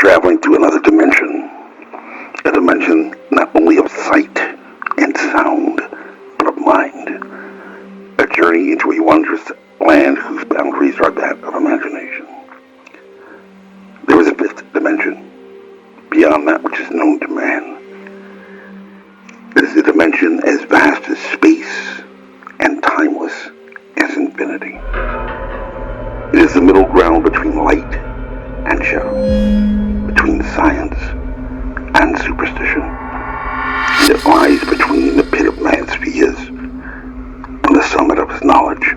traveling to another dimension, a dimension not only of sight and sound, but of mind, a journey into a wondrous land whose boundaries are that of imagination. There is a fifth dimension, beyond that which is known to man. It is a dimension as vast as space and timeless as infinity. It is the middle ground between light and shadow, between science and superstition. And it lies between the pit of man's fears and the summit of his knowledge.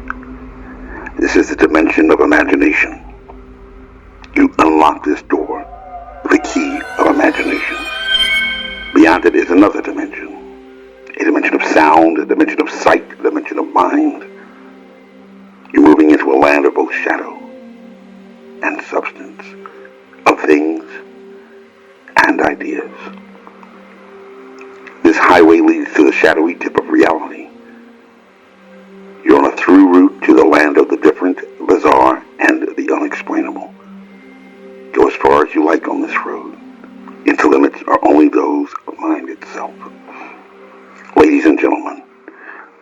This is the dimension of imagination. You unlock this door with the key of imagination. Beyond it is another dimension, a dimension of sound, a dimension of sight, a dimension of mind. You're moving into a land of both shadow and substance, of things and ideas. This highway leads to the shadowy tip of reality. You're on a through route to the land of the different, bizarre, and the unexplainable. Go as far as you like on this road. Its limits are only those of mind itself. Ladies and gentlemen,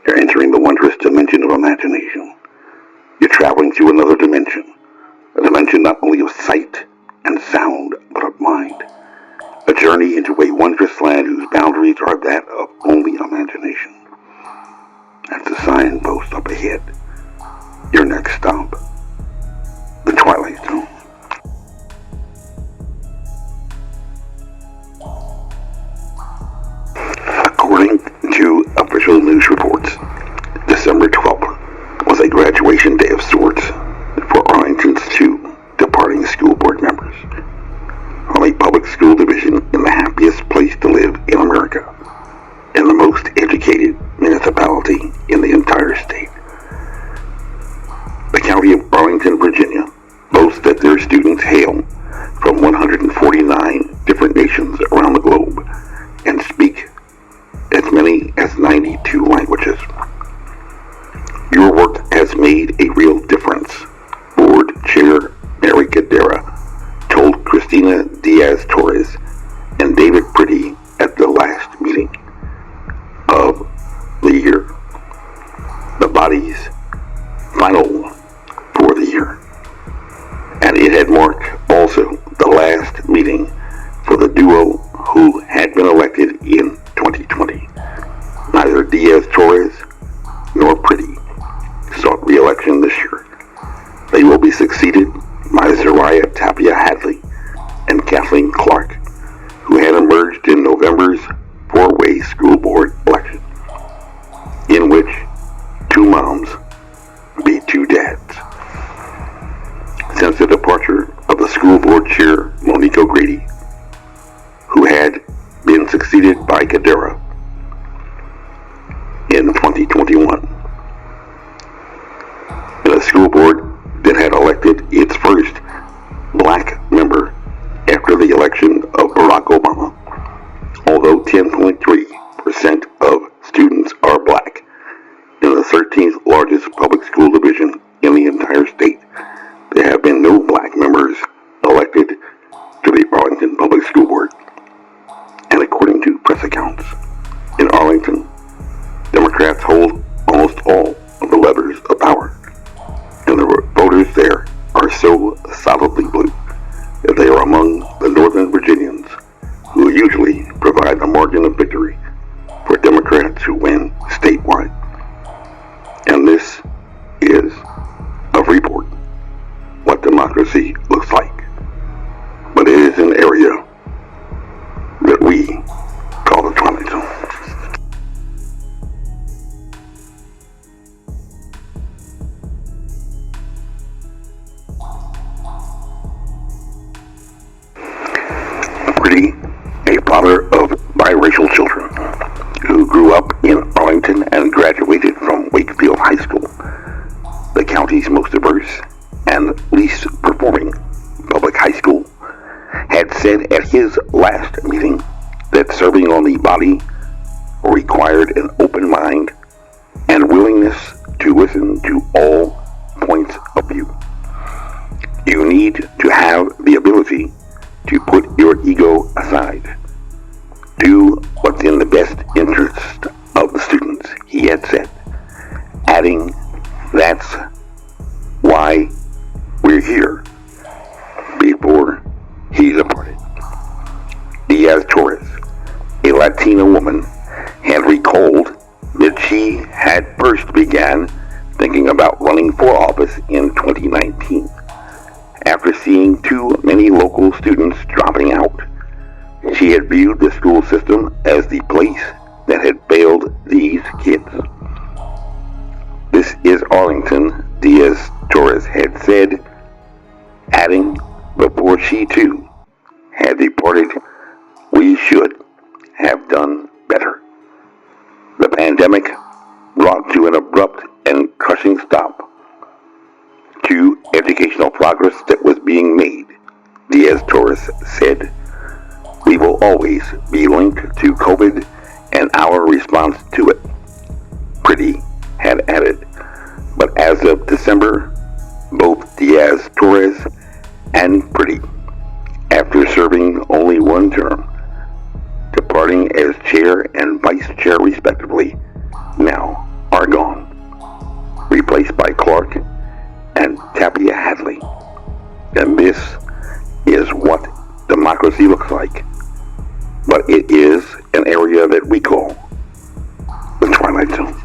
you're entering the wondrous dimension of imagination. You're traveling through another dimension, a dimension not only of sight and sound, but of mind. A journey into a wondrous land whose boundaries are that of only imagination. That's the signpost up ahead. Your next stop, the Twilight Zone. According to official news reports, December 12th was a graduation day of sorts for Arlington's two departing school board members from a public school division in the happiest place to live in America, and the most educated municipality in the entire state. The county of Arlington, Virginia, boasts that their students hail from 149 different nations around the globe and speak as many as 92 languages. Your work has made a real difference, Board Chair Mary Cadera told Christina Diaz-Torres and David Pretty at the last meeting of the year, the body's final for the year. And it had marked also the last meeting for the duo who had been elected in 2020. Neither Diaz-Torres nor Pretty sought re-election this year. They will be succeeded by Zariah Tapia Hadley and Kathleen Clark, who had emerged in November's four-way school board election, in which two moms beat two dads. Since the departure of the school board chair, Monique O'Grady, who had been succeeded by Cadera in 2021, and a school board that had elected its first black member after the election of Barack Obama. Although 10.3% of students are black in the 13th largest public school division in the entire state, there have been no black members elected to the Arlington Public School Board. And according to press accounts, in Arlington, Democrats hold almost all of the levers of power, and the voters there are so solidly blue that they are among the Northern Virginians who usually provide a margin of victory for Democrats who win statewide. And this is a report what democracy looks like. But it is an area that we call the Twilight Zone. Pretty, a father of biracial children who grew up in Arlington and graduated from Wakefield High School, the county's most diverse and least performing public high school, had said at his last meeting that serving on the body required an open mind and willingness to listen to all points of view. You need to have the ability to put your ego aside. Do what's in the best interest of the students, he had said, adding, that's why we're here, before he departed. Diaz-Torres, a Latina woman, had recalled that she had first began thinking about running for office in 2019 after seeing too many local students dropping out. She had viewed the school system as the place that had failed these kids. This is Arlington, Diaz-Torres had said, adding, before she too had departed, we should have done better. The pandemic brought to an abrupt and crushing stop to educational progress that was being made, Diaz-Torres said. We will always be linked to COVID and our response to it, Pretty had added. But as of December, both Diaz-Torres and Pretty, after serving only one term, departing as chair and vice chair respectively, now are gone, replaced by Clark and Tapia Hadley. And this is what democracy looks like. But it is an area that we call the Twilight Zone.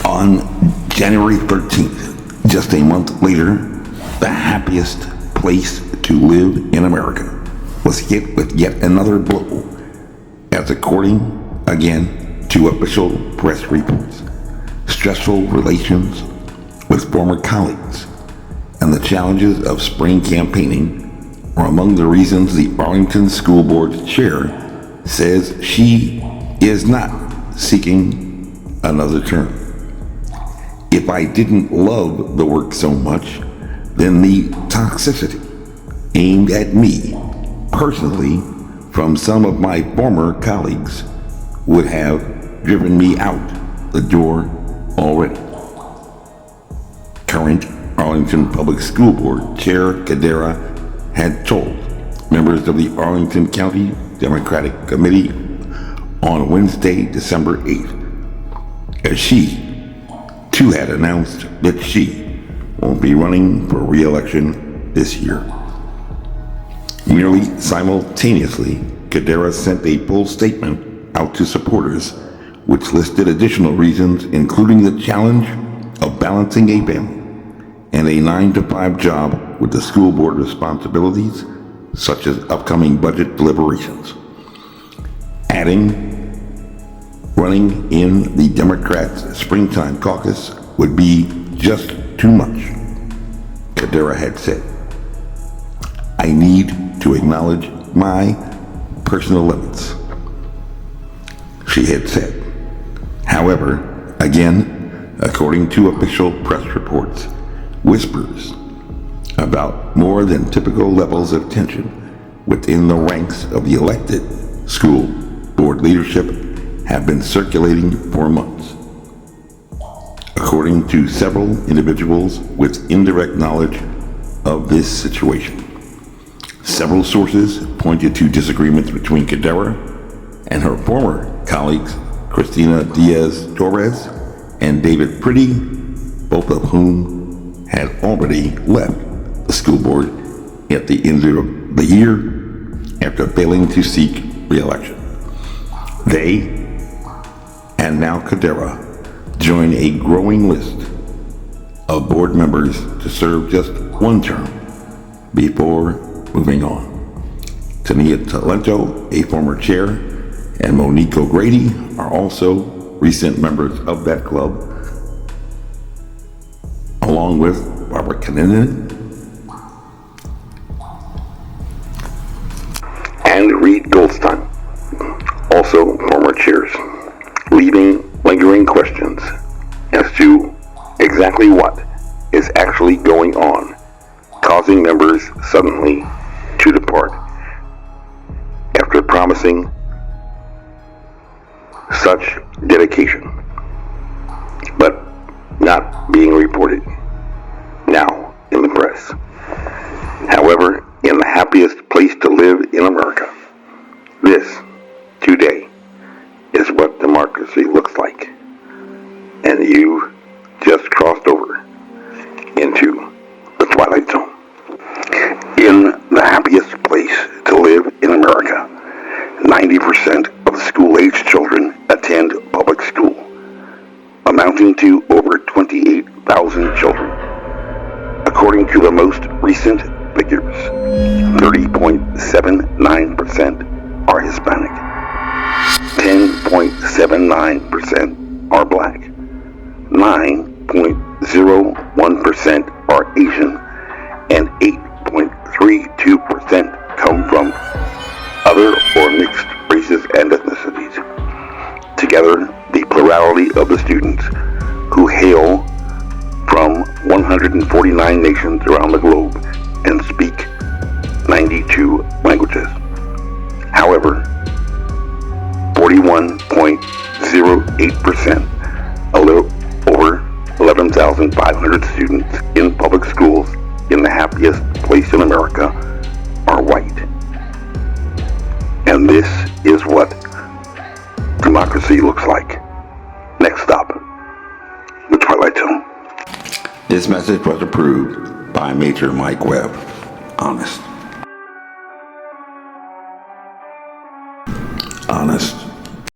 On January 13th, just a month later, the happiest place to live in America was hit with yet another blow, as according, again, to official press reports, stressful relations with former colleagues and the challenges of spring campaigning are among the reasons the Arlington School Board chair says she is not seeking another term. If I didn't love the work so much, then the toxicity aimed at me personally from some of my former colleagues would have driven me out the door already. Current Arlington Public School Board Chair Cadera had told members of the Arlington County Democratic Committee on Wednesday, December 8th, as she too had announced that she won't be running for re-election this year. Nearly simultaneously, Cadera sent a full statement out to supporters, which listed additional reasons, including the challenge of balancing a family and a 9-to-5 job with the school board responsibilities, such as upcoming budget deliberations. Adding, running in the Democrats' springtime caucus would be just too much, Cadera had said. I need to acknowledge my personal limits, she had said. However, again, according to official press reports, whispers about more than typical levels of tension within the ranks of the elected school board leadership have been circulating for months. According to several individuals with indirect knowledge of this situation, several sources pointed to disagreements between Cadera and her former colleagues, Christina Diaz-Torres and David Pretty, both of whom had already left the school board at the end of the year after failing to seek re-election. They, and now Cadera, join a growing list of board members to serve just one term before moving on. Tania Talento, a former chair, and Monique O'Grady are also recent members of that club, along with Barbara Kinnunen and Reed Goldstein, also former chairs, leaving lingering questions as to exactly what is actually going on, causing members suddenly to depart after promising such dedication. But not being reported now in the press. However, in the happiest place to live in America, this, today, is what democracy looks like. And you just crossed over into the Twilight Zone. In the happiest place to live in America, 90% of school-age children attend public school, amounting to over 28,000 children. According to the most recent figures, 30.79% are Hispanic, 10.79% are Black, 9.01% are Asian, and 8.32% come from other or mixed races and ethnicities. Together, the plurality of the students who hail from 149 nations around the globe and speak 92 languages. However, 41.08%, a little over 11,500 students in public schools in the happiest place in America are white. And this is what democracy looks like. Next stop, the Twilight Zone. This message was approved by Major Mike Webb. Honest. Honest.